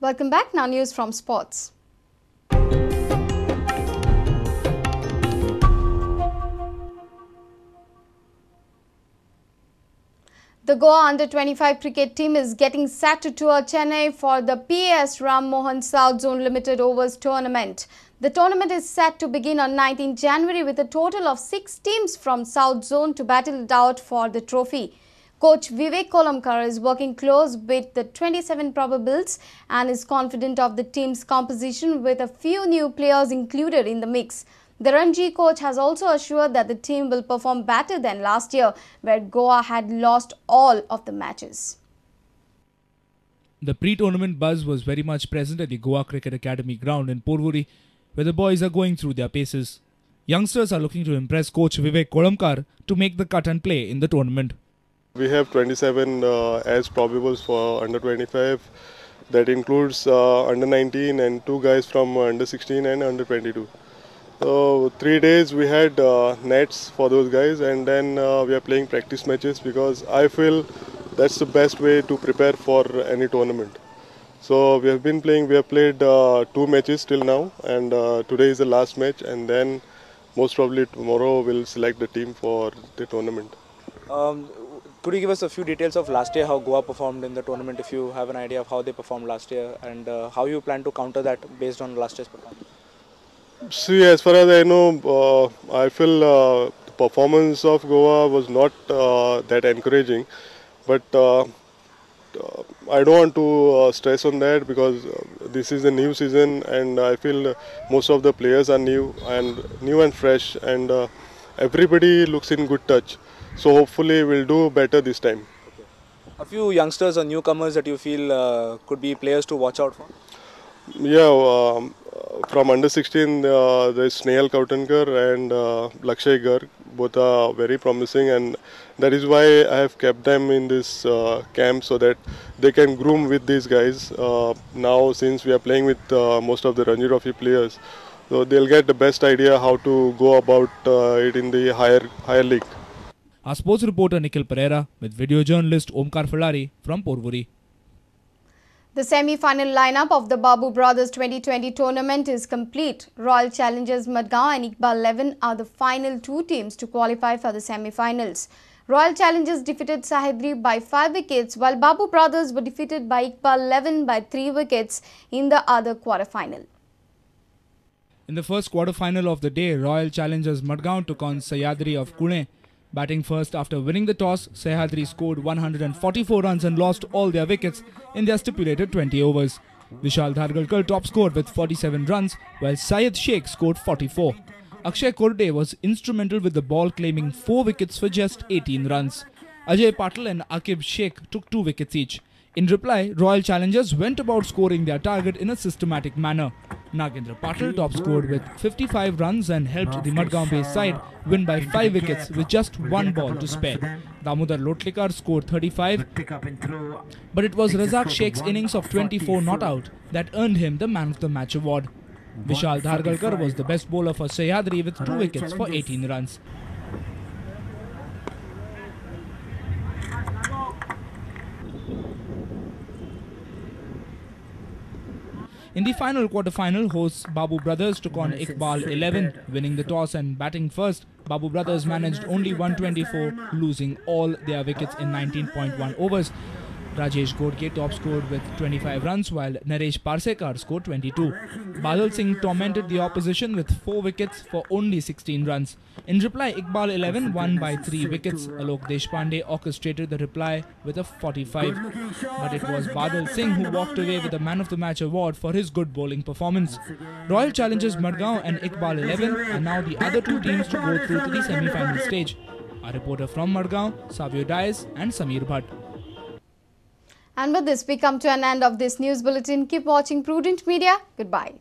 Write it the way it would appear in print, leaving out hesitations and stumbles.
Welcome back. Now news from sports. The Goa under-25 cricket team is getting set to tour Chennai for the PS Ram Mohan South Zone Limited Overs tournament. The tournament is set to begin on 19 January with a total of 6 teams from South Zone to battle it out for the trophy. Coach Vivek Kolamkar is working close with the 27 probables and is confident of the team's composition with a few new players included in the mix. The Ranji coach has also assured that the team will perform better than last year, where Goa had lost all of the matches. The pre-tournament buzz was very much present at the Goa Cricket Academy ground in Porvorim, where the boys are going through their paces. Youngsters are looking to impress coach Vivek Kolamkar to make the cut and play in the tournament. We have 27 as probables for under-25. That includes under-19 and 2 guys from under-16 and under-22. So 3 days we had nets for those guys, and then we are playing practice matches because I feel that's the best way to prepare for any tournament. So we have been playing, we have played 2 matches till now, and today is the last match, and then most probably tomorrow we'll select the team for the tournament. Could you give us a few details of last year, how Goa performed in the tournament, if you have an idea of how they performed last year, and how you plan to counter that based on last year's performance? See, as far as I know, I feel the performance of Goa was not that encouraging, but I don't want to stress on that because this is a new season, and I feel most of the players are new and fresh, and everybody looks in good touch. So hopefully we'll do better this time. Okay. A few youngsters or newcomers that you feel could be players to watch out for? Yeah, from under-16 there's Snehal Kautankar and Lakshay Garg. Both are very promising, and that is why I have kept them in this camp so that they can groom with these guys. Now since we are playing with most of the Ranji Trophy players, so they'll get the best idea how to go about it in the higher league. Our sports reporter Nikhil Pereira with video journalist Omkar Falari from Porvorim. The semi-final lineup of the Babu Brothers 2020 tournament is complete. Royal Challengers Madgaon and Iqbal 11 are the final 2 teams to qualify for the semi-finals. Royal Challengers defeated Sahedri by 5 wickets, while Babu Brothers were defeated by Iqbal 11 by 3 wickets in the other quarter-final. In the first quarter-final of the day, Royal Challengers Madgaon took on Sahyadri of Pune. Batting first after winning the toss, Sahyadri scored 144 runs and lost all their wickets in their stipulated 20 overs. Vishal Dhargalkar top scored with 47 runs, while Syed Sheikh scored 44. Akshay Korde was instrumental with the ball, claiming 4 wickets for just 18 runs. Ajay Patil and Akib Sheikh took 2 wickets each. In reply, Royal Challengers went about scoring their target in a systematic manner. Nagendra Patil top scored with 55 runs and helped the Madgaon base side win by 5 wickets with just 1 ball to spare. Damodar Lotlikar scored 35, but it was Razak Sheikh's innings of 24 not out that earned him the Man of the Match award. Vishal Dhargalkar was the best bowler for Sahyadri with 2 wickets for 18 runs. In the final quarter-final, hosts Babu Brothers took on Iqbal 11, winning the toss and batting first. Babu Brothers managed only 124, losing all their wickets in 19.1 overs. Rajesh Godke top scored with 25 runs, while Naresh Parsekar scored 22. Badal Singh tormented the opposition with 4 wickets for only 16 runs. In reply, Iqbal 11 won by 3 wickets. Alok Deshpande orchestrated the reply with a 45. But it was Badal Singh who walked away with the Man of the Match award for his good bowling performance. Royal Challengers Madgaon and Iqbal 11 are now the other 2 teams to go through to the semi-final stage. Our reporter from Madgaon, Savio Dias and Sameer Bhatt. And with this, we come to an end of this news bulletin. Keep watching Prudent Media. Goodbye.